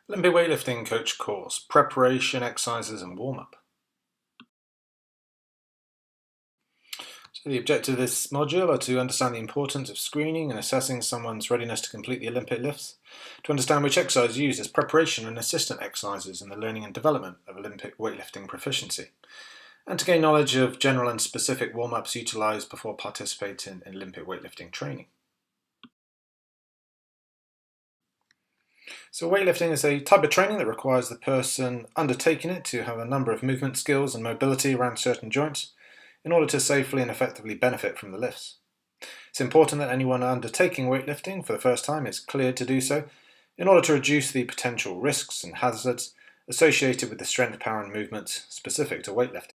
Olympic weightlifting coach course, preparation, exercises and warm-up. So the objective of this module are to understand the importance of screening and assessing someone's readiness to complete the Olympic lifts, to understand which exercises are used as preparation and assistant exercises in the learning and development of Olympic weightlifting proficiency, and to gain knowledge of general and specific warm-ups utilised before participating in Olympic weightlifting training. So weightlifting is a type of training that requires the person undertaking it to have a number of movement skills and mobility around certain joints in order to safely and effectively benefit from the lifts. It's important that anyone undertaking weightlifting for the first time is cleared to do so in order to reduce the potential risks and hazards associated with the strength, power and movements specific to weightlifting.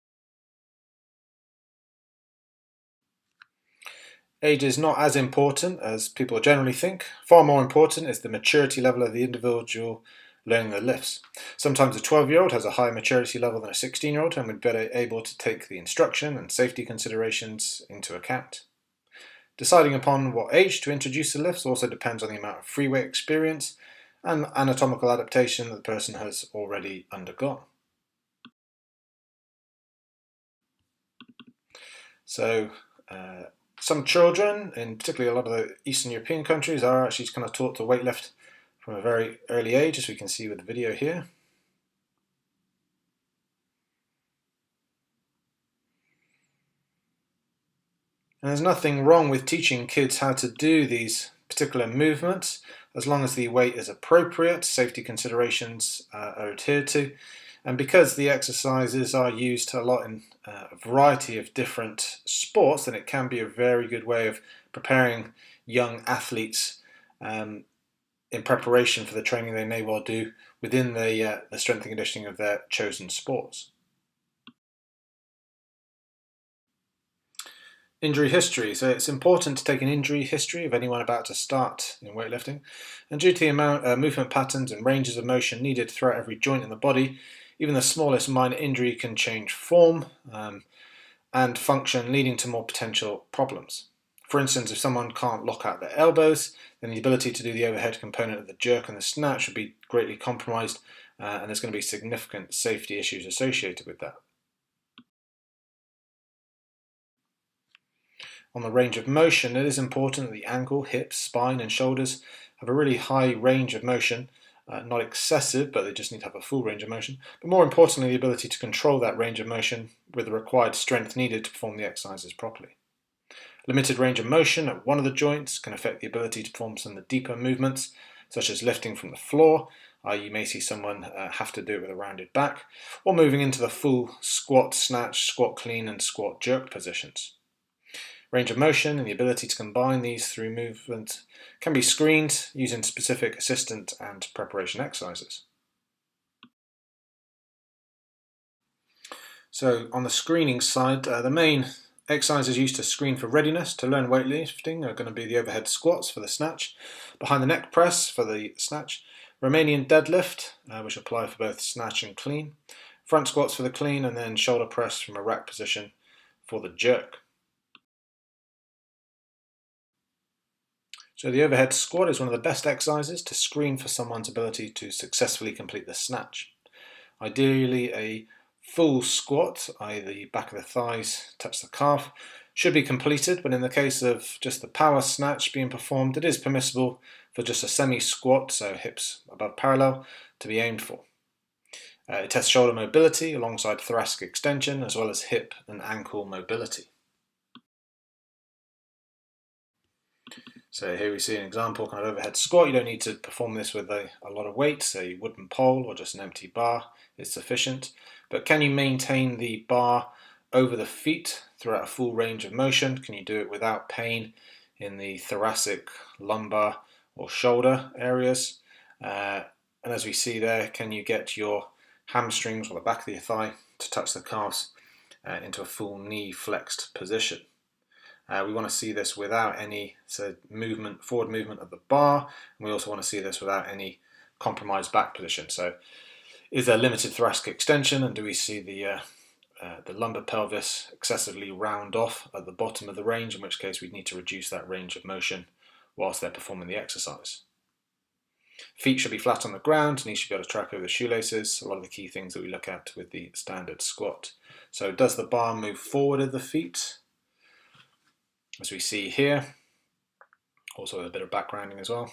Age is not as important as people generally think. Far more important is the maturity level of the individual learning the lifts. Sometimes a 12-year-old has a higher maturity level than a 16-year-old and would be better able to take the instruction and safety considerations into account. Deciding upon what age to introduce the lifts also depends on the amount of free weight experience and anatomical adaptation that the person has already undergone. So, some children, in particularly a lot of the Eastern European countries, are actually kind of taught to weightlift from a very early age, as we can see with the video here. And there's nothing wrong with teaching kids how to do these particular movements, as long as the weight is appropriate, safety considerations are adhered to, and because the exercises are used a lot in a variety of different sports, then it can be a very good way of preparing young athletes in preparation for the training they may well do within the strength and conditioning of their chosen sports. Injury history. So it's important to take an injury history of anyone about to start in weightlifting. And due to the amount of movement patterns and ranges of motion needed throughout every joint in the body, even the smallest minor injury can change form and function, leading to more potential problems. For instance, if someone can't lock out their elbows, then the ability to do the overhead component of the jerk and the snatch would be greatly compromised, and there's going to be significant safety issues associated with that. On the range of motion, it is important that the ankle, hips, spine and shoulders have a really high range of motion, not excessive, but they just need to have a full range of motion. But more importantly, the ability to control that range of motion with the required strength needed to perform the exercises properly. Limited range of motion at one of the joints can affect the ability to perform some of the deeper movements, such as lifting from the floor. You may see someone have to do it with a rounded back, or moving into the full squat, snatch, squat clean and squat jerk positions. Range of motion and the ability to combine these through movement can be screened using specific assistant and preparation exercises. So on the screening side, the main exercises used to screen for readiness to learn weightlifting are going to be the overhead squats for the snatch, behind the neck press for the snatch, Romanian deadlift, which apply for both snatch and clean, front squats for the clean, and then shoulder press from a rack position for the jerk. So the overhead squat is one of the best exercises to screen for someone's ability to successfully complete the snatch. Ideally, a full squat, i.e. the back of the thighs touch the calf, should be completed, but in the case of just the power snatch being performed, it is permissible for just a semi-squat, so hips above parallel, to be aimed for. It tests shoulder mobility alongside thoracic extension, as well as hip and ankle mobility. So here we see an example kind of overhead squat. You don't need to perform this with a lot of weight, so a wooden pole or just an empty bar is sufficient. But can you maintain the bar over the feet throughout a full range of motion? Can you do it without pain in the thoracic, lumbar or shoulder areas? And as we see there, can you get your hamstrings or the back of your thigh to touch the calves into a full knee flexed position? We want to see this without any forward movement of the bar, and we also want to see this without any compromised back position. So is there limited thoracic extension, and do we see the lumbar pelvis excessively round off at the bottom of the range, in which case we'd need to reduce that range of motion whilst they're performing the exercise. Feet should be flat on the ground, knees should be able to track over the shoelaces, a lot of the key things that we look at with the standard squat. So does the bar move forward of the feet? As we see here, also a bit of backgrounding as well.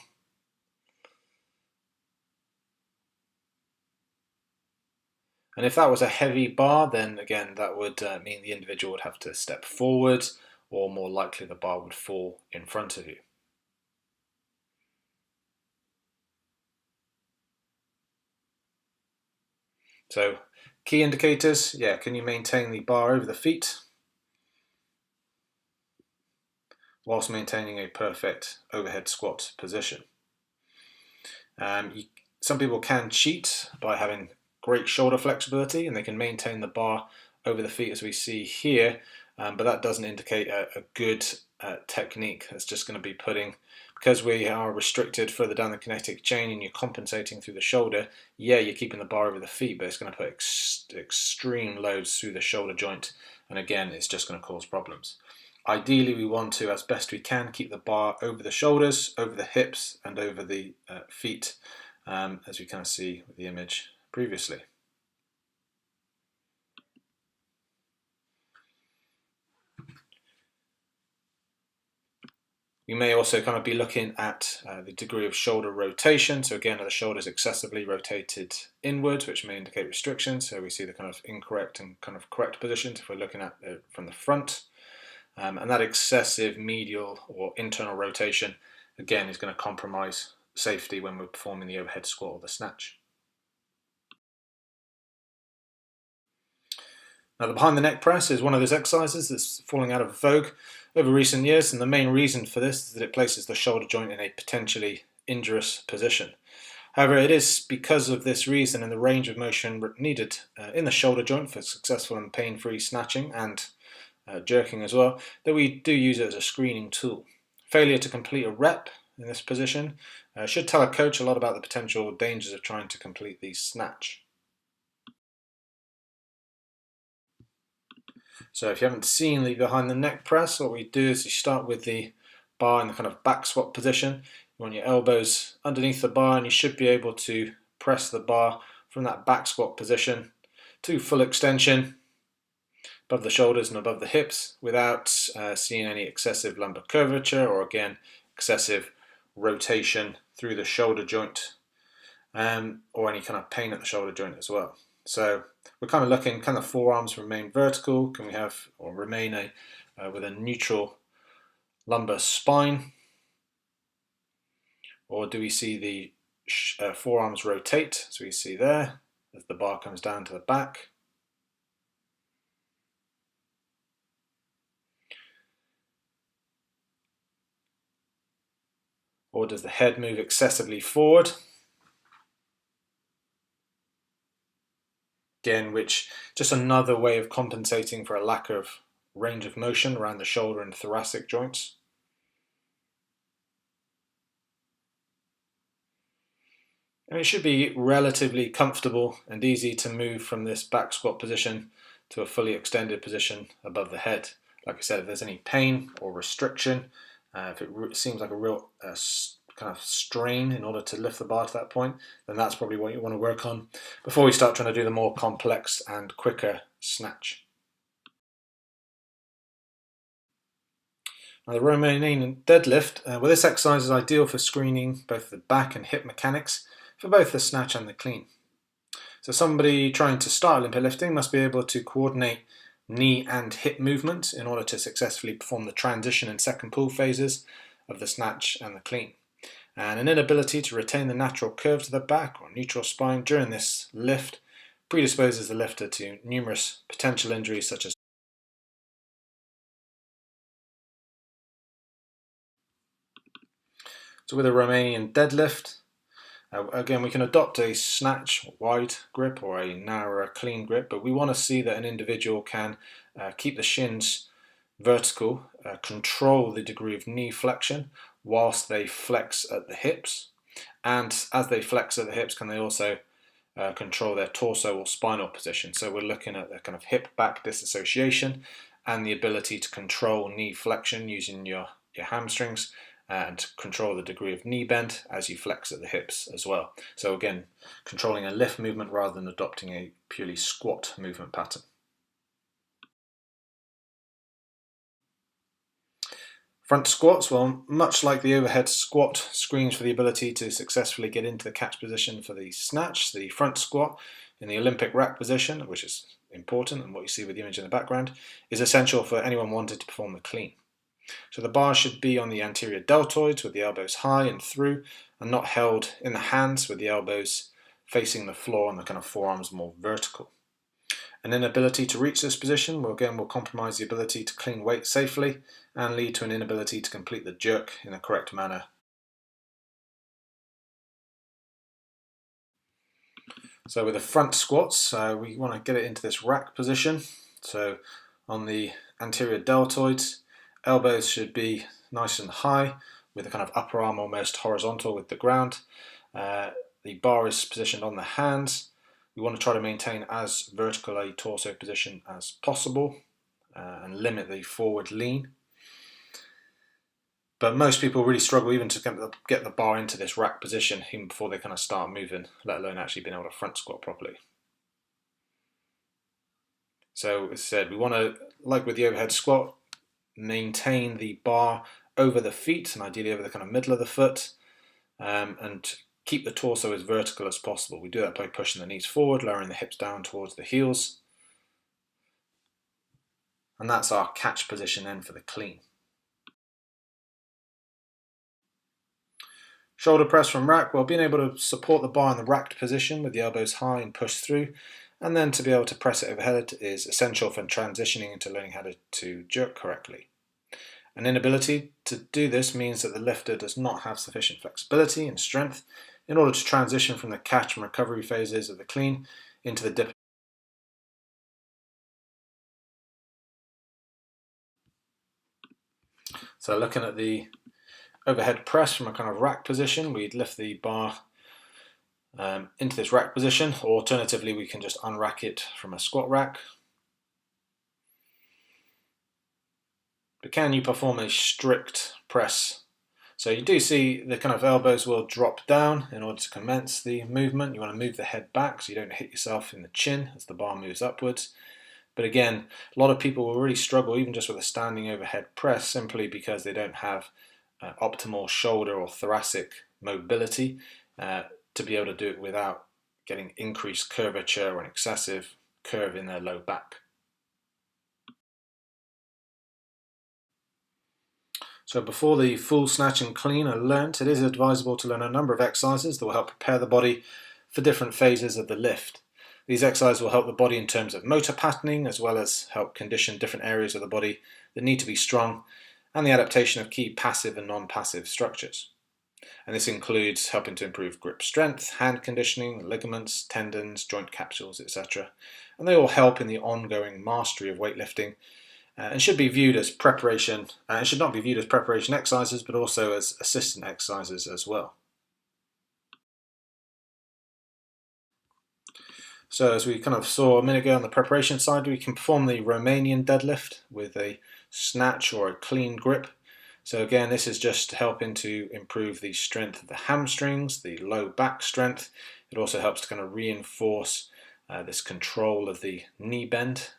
And if that was a heavy bar, then again, that would mean the individual would have to step forward, or more likely the bar would fall in front of you. So key indicators, yeah, can you maintain the bar over the feet whilst maintaining a perfect overhead squat position? Some people can cheat by having great shoulder flexibility, and they can maintain the bar over the feet as we see here, but that doesn't indicate a good technique. It's just going to be putting, because we are restricted further down the kinetic chain and you're compensating through the shoulder, yeah, you're keeping the bar over the feet, but it's going to put extreme loads through the shoulder joint, and again, it's just going to cause problems. Ideally, we want to, as best we can, keep the bar over the shoulders, over the hips, and over the feet, as we kind of see with the image previously. You may also kind of be looking at the degree of shoulder rotation. So again, are the shoulders excessively rotated inwards, which may indicate restriction. So we see the kind of incorrect and kind of correct positions if we're looking at it from the front. And that excessive medial or internal rotation, again, is going to compromise safety when we're performing the overhead squat or the snatch. Now, the behind the neck press is one of those exercises that's falling out of vogue over recent years, and the main reason for this is that it places the shoulder joint in a potentially injurious position. However, it is because of this reason and the range of motion needed in the shoulder joint for successful and pain-free snatching and jerking as well, that we do use it as a screening tool. Failure to complete a rep in this position should tell a coach a lot about the potential dangers of trying to complete the snatch. So if you haven't seen the behind the neck press, what we do is you start with the bar in the kind of back squat position. You want your elbows underneath the bar, and you should be able to press the bar from that back squat position to full extension above the shoulders and above the hips without seeing any excessive lumbar curvature or, again, excessive rotation through the shoulder joint or any kind of pain at the shoulder joint as well. So we're kind of looking, can the forearms remain vertical? Can we have or remain with a neutral lumbar spine? Or do we see the forearms rotate, as we see there, as the bar comes down to the back? Or does the head move excessively forward? Again, which just another way of compensating for a lack of range of motion around the shoulder and thoracic joints. And it should be relatively comfortable and easy to move from this back squat position to a fully extended position above the head. Like I said, if there's any pain or restriction, if it seems like a real kind of strain in order to lift the bar to that point, then that's probably what you want to work on before we start trying to do the more complex and quicker snatch. Now, the Romanian deadlift, well, this exercise is ideal for screening both the back and hip mechanics for both the snatch and the clean. So somebody trying to start Olympic lifting must be able to coordinate knee and hip movement in order to successfully perform the transition and second pull phases of the snatch and the clean. And an inability to retain the natural curve to the back or neutral spine during this lift predisposes the lifter to numerous potential injuries such as So with a Romanian deadlift, again, we can adopt a snatch wide grip or a narrower clean grip, but we want to see that an individual can keep the shins vertical, control the degree of knee flexion whilst they flex at the hips, and as they flex at the hips, can they also control their torso or spinal position. So we're looking at the kind of hip back disassociation and the ability to control knee flexion using your hamstrings and control the degree of knee bend as you flex at the hips as well. So again, controlling a lift movement rather than adopting a purely squat movement pattern. Front squats, well, much like the overhead squat screens for the ability to successfully get into the catch position for the snatch, the front squat in the Olympic rack position, which is important and what you see with the image in the background, is essential for anyone wanting to perform the clean. So the bar should be on the anterior deltoids with the elbows high and through, and not held in the hands with the elbows facing the floor and the kind of forearms more vertical. An inability to reach this position will compromise the ability to clean weight safely and lead to an inability to complete the jerk in the correct manner. So with the front squats, we want to get it into this rack position. So on the anterior deltoids, elbows should be nice and high with the kind of upper arm almost horizontal with the ground. The bar is positioned on the hands. We want to try to maintain as vertical a torso position as possible and limit the forward lean. But most people really struggle even to get the bar into this rack position even before they kind of start moving, let alone actually being able to front squat properly. So as I said, we want to, like with the overhead squat, maintain the bar over the feet and ideally over the kind of middle of the foot, and keep the torso as vertical as possible. We do that by pushing the knees forward, lowering the hips down towards the heels. And that's our catch position then for the clean. Shoulder press from rack, well, being able to support the bar in the racked position with the elbows high and push through, and then to be able to press it overhead is essential for transitioning into learning how to jerk correctly. An inability to do this means that the lifter does not have sufficient flexibility and strength in order to transition from the catch and recovery phases of the clean into the dip. So looking at the overhead press from a kind of rack position, we'd lift the bar into this rack position, or alternatively we can just unrack it from a squat rack. But can you perform a strict press? So you do see the kind of elbows will drop down in order to commence the movement. You want to move the head back so you don't hit yourself in the chin as the bar moves upwards. But again, a lot of people will really struggle even just with a standing overhead press simply because they don't have optimal shoulder or thoracic mobility to be able to do it without getting increased curvature or an excessive curve in their low back. So before the full snatch and clean are learnt, it is advisable to learn a number of exercises that will help prepare the body for different phases of the lift. These exercises will help the body in terms of motor patterning, as well as help condition different areas of the body that need to be strong, and the adaptation of key passive and non-passive structures. And this includes helping to improve grip strength, hand conditioning, ligaments, tendons, joint capsules, etc. And they all help in the ongoing mastery of weightlifting and should be viewed as preparation. It should not be viewed as preparation exercises, but also as assistant exercises as well. So as we kind of saw a minute ago on the preparation side, we can perform the Romanian deadlift with a snatch or a clean grip. So again, this is just helping to improve the strength of the hamstrings, the low back strength. It also helps to kind of reinforce this control of the knee bend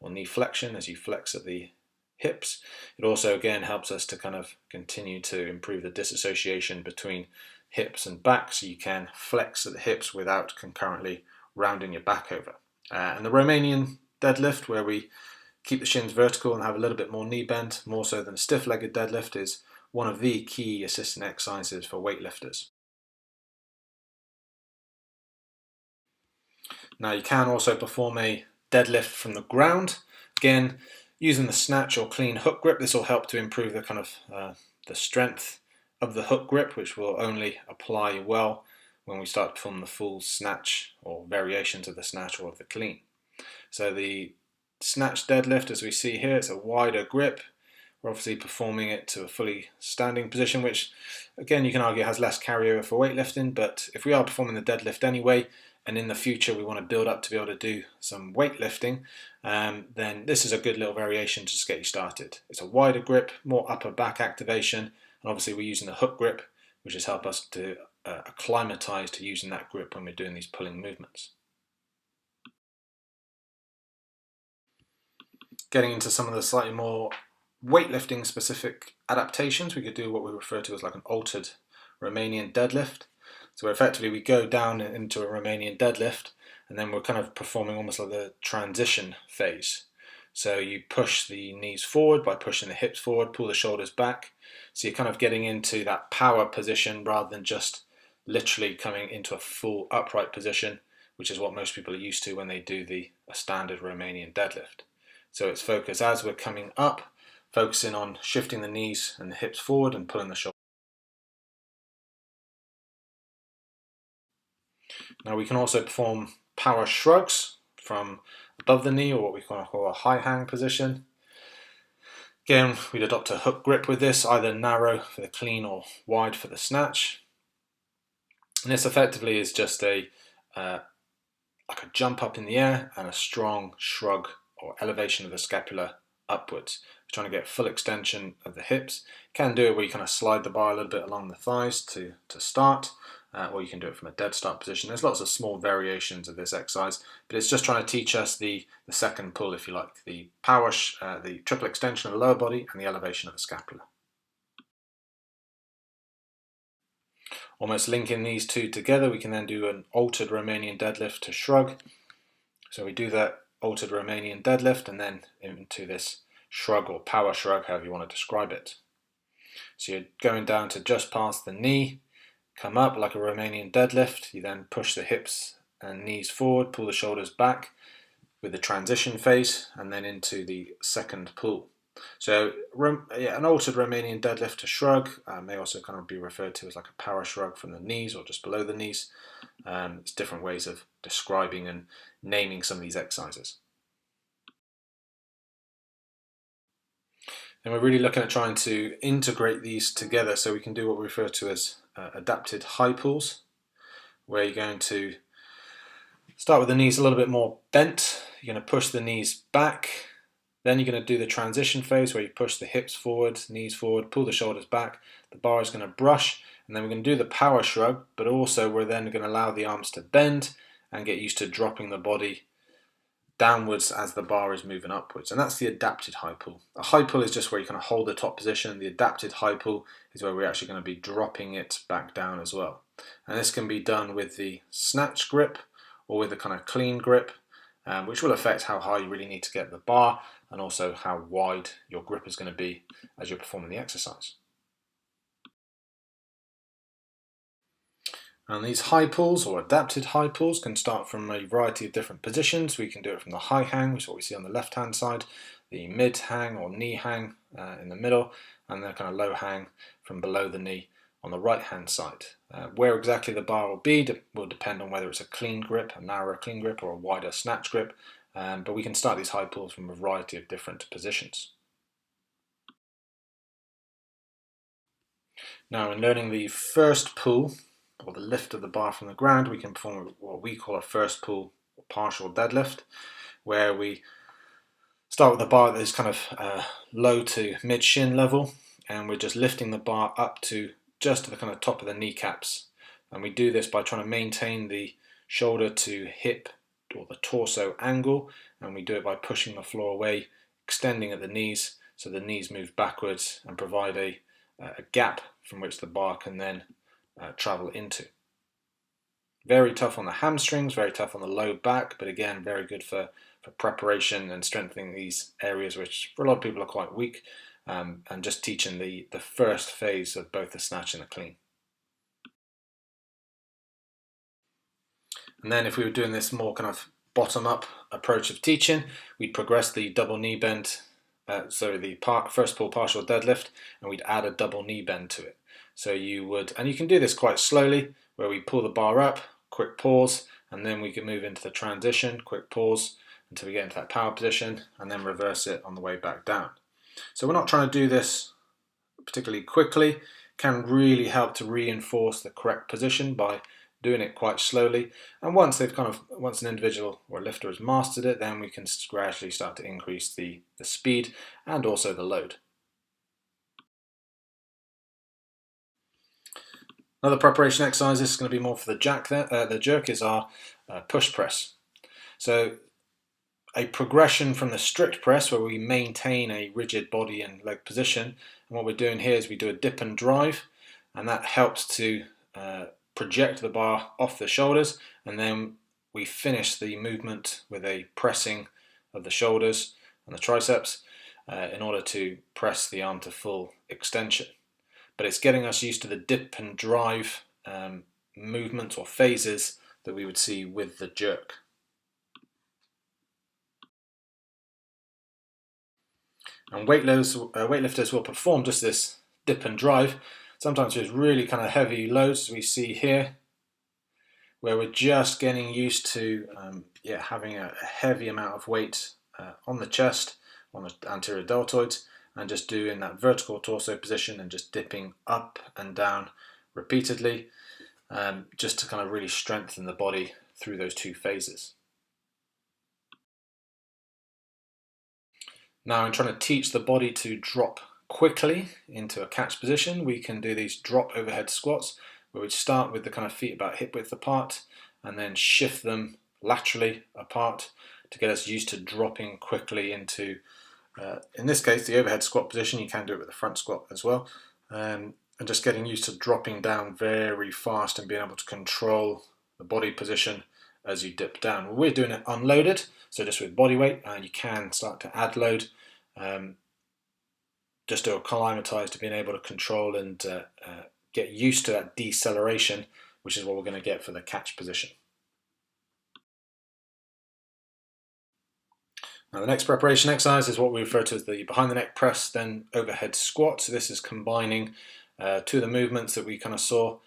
or knee flexion as you flex at the hips. It also again helps us to kind of continue to improve the disassociation between hips and back, so you can flex at the hips without concurrently rounding your back over. And the Romanian deadlift, where we keep the shins vertical and have a little bit more knee bend, more so than a stiff-legged deadlift, is one of the key assistant exercises for weightlifters. Now you can also perform a deadlift from the ground. Again, using the snatch or clean hook grip, this will help to improve the kind of the strength of the hook grip, which will only apply well when we start to perform the full snatch or variations of the snatch or of the clean. So the snatch deadlift, as we see here, it's a wider grip. We're obviously performing it to a fully standing position, which again you can argue has less carryover for weightlifting, but if we are performing the deadlift anyway, and in the future we want to build up to be able to do some weightlifting, then this is a good little variation to just get you started. It's a wider grip, more upper back activation, And obviously we're using the hook grip, which has helped us to acclimatise to using that grip when we're doing these pulling movements. Getting into some of the slightly more weightlifting specific adaptations, we could do what we refer to as like an altered Romanian deadlift. So effectively we go down into a Romanian deadlift and then we're kind of performing almost like the transition phase. So you push the knees forward by pushing the hips forward, pull the shoulders back. So you're kind of getting into that power position rather than just literally coming into a full upright position, which is what most people are used to when they do a standard Romanian deadlift. So it's focused as we're coming up, focusing on shifting the knees and the hips forward and pulling the shoulders. Now we can also perform power shrugs from above the knee, or what we call a high hang position. Again, we'd adopt a hook grip with this, either narrow for the clean or wide for the snatch. And this effectively is just like a jump up in the air and a strong shrug or elevation of the scapula upwards. We're trying to get full extension of the hips. You can do it where you kind of slide the bar a little bit along the thighs to start, or you can do it from a dead start position. There's lots of small variations of this exercise, but it's just trying to teach us the second pull, if you like, the power, the triple extension of the lower body and the elevation of the scapula. Almost linking these two together, we can then do an altered Romanian deadlift to shrug. So we do that altered Romanian deadlift and then into this shrug or power shrug, however you want to describe it. So you're going down to just past the knee, come up like a Romanian deadlift, you then push the hips and knees forward, pull the shoulders back with the transition phase, and then into the second pull. So an altered Romanian deadlift to shrug may also kind of be referred to as like a power shrug from the knees or just below the knees. It's different ways of describing and naming some of these exercises. And we're really looking at trying to integrate these together so we can do what we refer to as adapted high pulls, where you're going to start with the knees a little bit more bent. You're going to push the knees back. Then you're going to do the transition phase where you push the hips forward, knees forward, pull the shoulders back. The bar is going to brush, and then we're going to do the power shrug, but also we're then going to allow the arms to bend and get used to dropping the body downwards as the bar is moving upwards. And that's the adapted high pull. A high pull is just where you kind of hold the top position. The adapted high pull is where we're actually going to be dropping it back down as well. And this can be done with the snatch grip or with a kind of clean grip, which will affect how high you really need to get the bar and also how wide your grip is going to be as you're performing the exercise. And these high pulls or adapted high pulls can start from a variety of different positions. We can do it from the high hang, which is what we see on the left hand side, the mid hang or knee hang in the middle, and the kind of low hang from below the knee on the right hand side. Where exactly the bar will be will depend on whether it's a clean grip, a narrower clean grip, or a wider snatch grip, but we can start these high pulls from a variety of different positions. Now in learning the first pull, or the lift of the bar from the ground, we can perform what we call a first pull or partial deadlift, where we start with the bar that is kind of low to mid shin level, and we're just lifting the bar up to just to the kind of top of the kneecaps. And we do this by trying to maintain the shoulder to hip or the torso angle, and we do it by pushing the floor away, extending at the knees so the knees move backwards and provide a gap from which the bar can then travel into. Very tough on the hamstrings, very tough on the low back, but again very good for preparation and strengthening these areas which for a lot of people are quite weak, and just teaching the first phase of both the snatch and the clean. And then if we were doing this more kind of bottom up approach of teaching, we'd progress the double knee bend, the first pull partial deadlift, and we'd add a double knee bend to it. So you would, and you can do this quite slowly, where we pull the bar up, quick pause, and then we can move into the transition, quick pause, until we get into that power position, and then reverse it on the way back down. So we're not trying to do this particularly quickly. Can really help to reinforce the correct position by doing it quite slowly. And once an individual or a lifter has mastered it, then we can gradually start to increase the speed and also the load. Another preparation exercise, this is going to be more for the jerk, is our push press. So a progression from the strict press where we maintain a rigid body and leg position. And what we're doing here is we do a dip and drive, and that helps to project the bar off the shoulders, and then we finish the movement with a pressing of the shoulders and the triceps in order to press the arm to full extension. But it's getting us used to the dip and drive movements or phases that we would see with the jerk. And weightlifters will perform just this dip and drive, sometimes with really kind of heavy loads, as we see here, where we're just getting used to having a heavy amount of weight on the chest, on the anterior deltoids, and just doing that vertical torso position and just dipping up and down repeatedly, just to kind of really strengthen the body through those two phases. Now, in trying to teach the body to drop quickly into a catch position, we can do these drop overhead squats, where we start with the kind of feet about hip width apart and then shift them laterally apart to get us used to dropping quickly into, in this case, the overhead squat position. You can do it with the front squat as well, and just getting used to dropping down very fast and being able to control the body position as you dip down. We're doing it unloaded, so just with body weight, and you can start to add load just to acclimatise to being able to control and get used to that deceleration, which is what we're going to get for the catch position. Now, the next preparation exercise is what we refer to as the behind the neck press, then overhead squat. So this is combining two of the movements that we kind of saw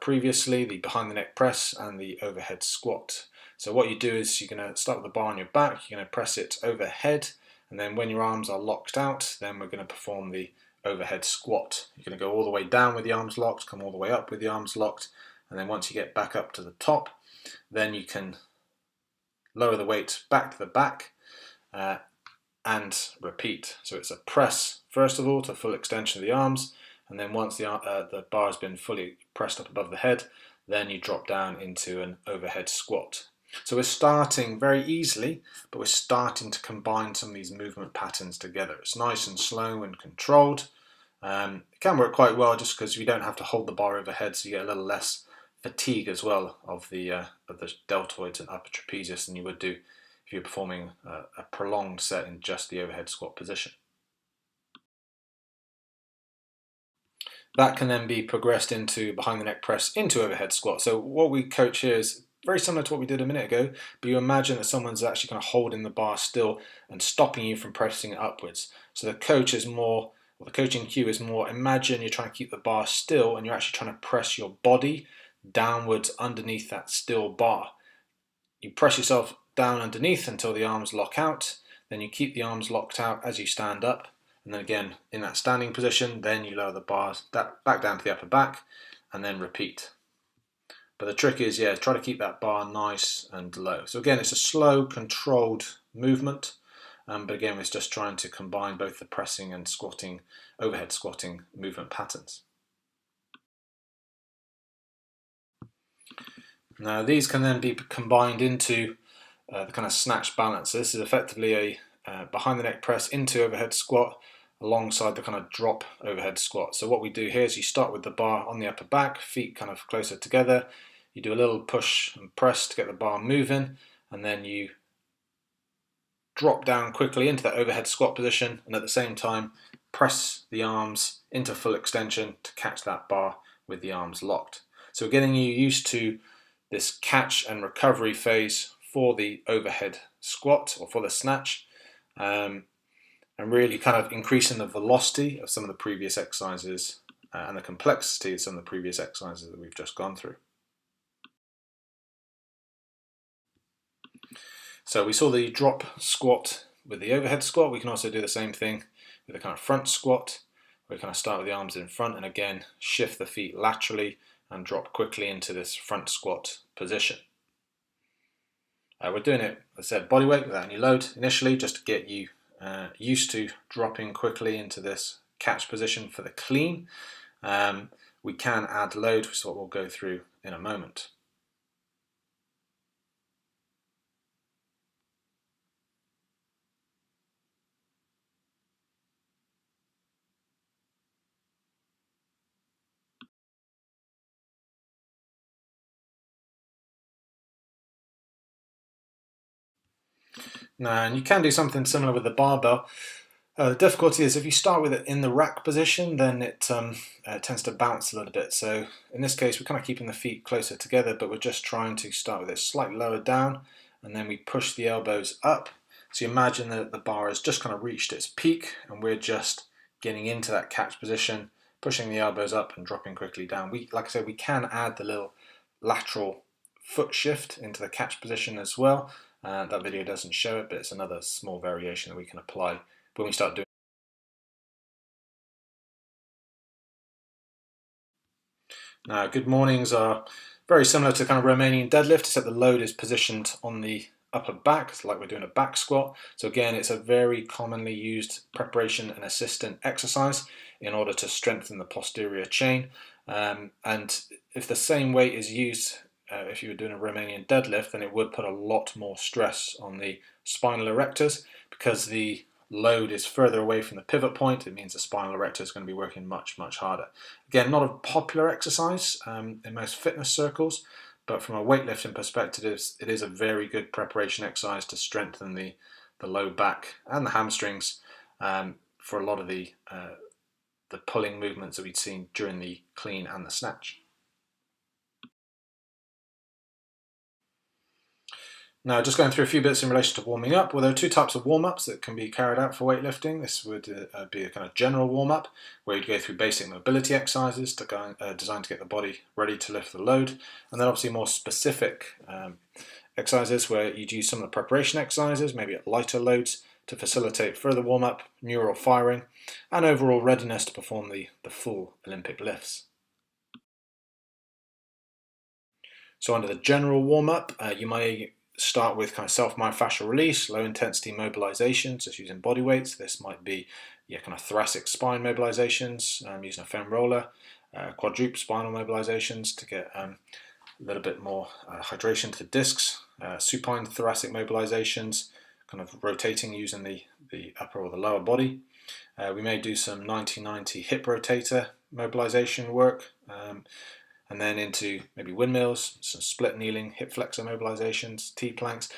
previously, the behind the neck press and the overhead squat. So what you do is you're going to start with the bar on your back, you're going to press it overhead, and then when your arms are locked out, then we're going to perform the overhead squat. You're going to go all the way down with the arms locked, come all the way up with the arms locked, and then once you get back up to the top, then you can lower the weight back to the back and repeat. So it's a press first of all to full extension of the arms, and then once the bar has been fully pressed up above the head, then you drop down into an overhead squat. So we're starting very easily, but we're starting to combine some of these movement patterns together. It's nice and slow and controlled. It can work quite well just because you don't have to hold the bar overhead, so you get a little less fatigue as well of the deltoids and upper trapezius than you would do if you're performing a prolonged set in just the overhead squat position. That can then be progressed into behind the neck press into overhead squat. So what we coach here is very similar to what we did a minute ago, but you imagine that someone's actually kind of holding the bar still and stopping you from pressing it upwards. So the coach is more, or the coaching cue is more, imagine you're trying to keep the bar still and you're actually trying to press your body downwards underneath that still bar. You press yourself down underneath until the arms lock out, then you keep the arms locked out as you stand up, and then again in that standing position, then you lower the bars back down to the upper back and then repeat. But the trick is, try to keep that bar nice and low. So again, it's a slow, controlled movement, but again, it's just trying to combine both the pressing and squatting, overhead squatting movement patterns. Now, these can then be combined into the kind of snatch balance. So this is effectively a behind the neck press into overhead squat alongside the kind of drop overhead squat. So what we do here is you start with the bar on the upper back, feet kind of closer together. You do a little push and press to get the bar moving, and then you drop down quickly into that overhead squat position, and at the same time press the arms into full extension to catch that bar with the arms locked. So we're getting you used to this catch and recovery phase for the overhead squat or for the snatch, and really kind of increasing the velocity of some of the previous exercises and the complexity of some of the previous exercises that we've just gone through. So we saw the drop squat with the overhead squat. We can also do the same thing with the kind of front squat, where we kind of start with the arms in front and again shift the feet laterally and drop quickly into this front squat position. We're doing it, as I said, body weight without any load initially, just to get you used to dropping quickly into this catch position for the clean. we can add load, which is what we'll go through in a moment. Now, and you can do something similar with the barbell. The difficulty is if you start with it in the rack position, then it tends to bounce a little bit. So in this case, we're kind of keeping the feet closer together, but we're just trying to start with it slightly lower down, and then we push the elbows up. So you imagine that the bar has just kind of reached its peak, and we're just getting into that catch position, pushing the elbows up and dropping quickly down. Like I said, we can add the little lateral foot shift into the catch position as well. That video doesn't show it, but it's another small variation that we can apply when we start doing. Now, good mornings are very similar to kind of Romanian deadlift, except the load is positioned on the upper back, it's like we're doing a back squat. So again, it's a very commonly used preparation and assistant exercise in order to strengthen the posterior chain. And if the same weight is used, if you were doing a Romanian deadlift, then it would put a lot more stress on the spinal erectors because the load is further away from the pivot point. It means the spinal erector is going to be working much, much harder. Again, not a popular exercise in most fitness circles, but from a weightlifting perspective, it is a very good preparation exercise to strengthen the low back and the hamstrings for a lot of the pulling movements that we'd seen during the clean and the snatch. Now, just going through a few bits in relation to warming up. Well, there are two types of warm-ups that can be carried out for weightlifting. This would be a kind of general warm-up, where you'd go through basic mobility exercises designed to get the body ready to lift the load. And then obviously more specific exercises where you'd use some of the preparation exercises, maybe at lighter loads, to facilitate further warm-up, neural firing, and overall readiness to perform the full Olympic lifts. So under the general warm-up, you may start with kind of self-myofascial release, low intensity mobilizations, just using body weights. This might be kind of thoracic spine mobilizations, using a foam roller, quadruple spinal mobilizations to get a little bit more hydration to the discs, supine thoracic mobilizations, kind of rotating using the upper or the lower body. We may do some 90-90 hip rotator mobilization work, and then into maybe windmills, some split kneeling, hip flexor mobilizations, T-planks.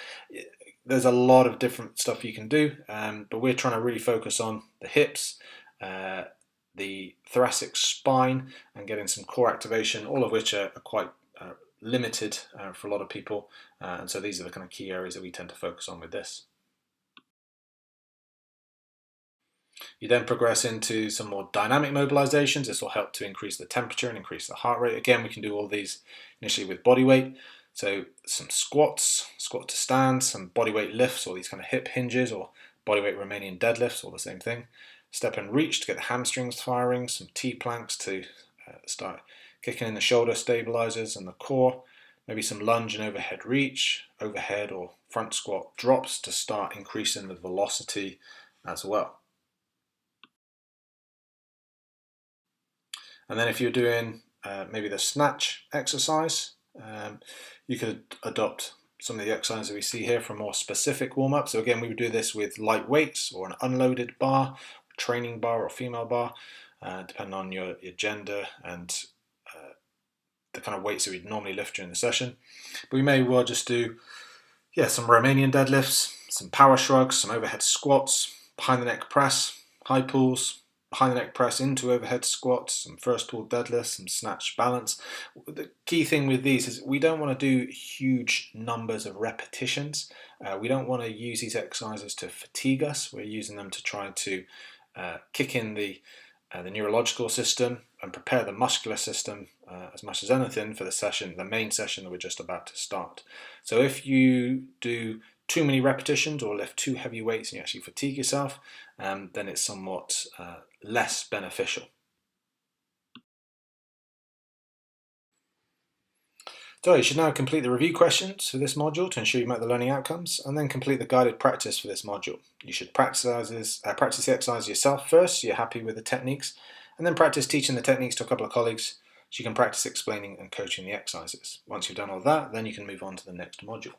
There's a lot of different stuff you can do, but we're trying to really focus on the hips, the thoracic spine, and getting some core activation, all of which are quite limited for a lot of people. And so these are the kind of key areas that we tend to focus on with this. You then progress into some more dynamic mobilizations. This will help to increase the temperature and increase the heart rate. Again, we can do all these initially with body weight. So some squats, squat to stand, some body weight lifts, or these kind of hip hinges, or body weight Romanian deadlifts, all the same thing. Step and reach to get the hamstrings firing, some T-planks to start kicking in the shoulder stabilizers and the core. Maybe some lunge and overhead reach, overhead or front squat drops to start increasing the velocity as well. And then if you're doing maybe the snatch exercise, you could adopt some of the exercises we see here for a more specific warm-up. So again, we would do this with light weights or an unloaded bar, training bar or female bar, depending on your gender and the kind of weights that we'd normally lift during the session. But we may well just do some Romanian deadlifts, some power shrugs, some overhead squats, behind the neck press, high pulls, behind the neck press into overhead squats, some first pull deadlifts, some snatch balance. The key thing with these is we don't want to do huge numbers of repetitions. We don't want to use these exercises to fatigue us. We're using them to try to kick in the neurological system and prepare the muscular system as much as anything for the main session that we're just about to start. So if you do too many repetitions or lift too heavy weights and you actually fatigue yourself, then it's somewhat less beneficial. So you should now complete the review questions for this module to ensure you met the learning outcomes, and then complete the guided practice for this module. You should practice the exercise yourself first so you're happy with the techniques, and then practice teaching the techniques to a couple of colleagues so you can practice explaining and coaching the exercises. Once you've done all that, then you can move on to the next module.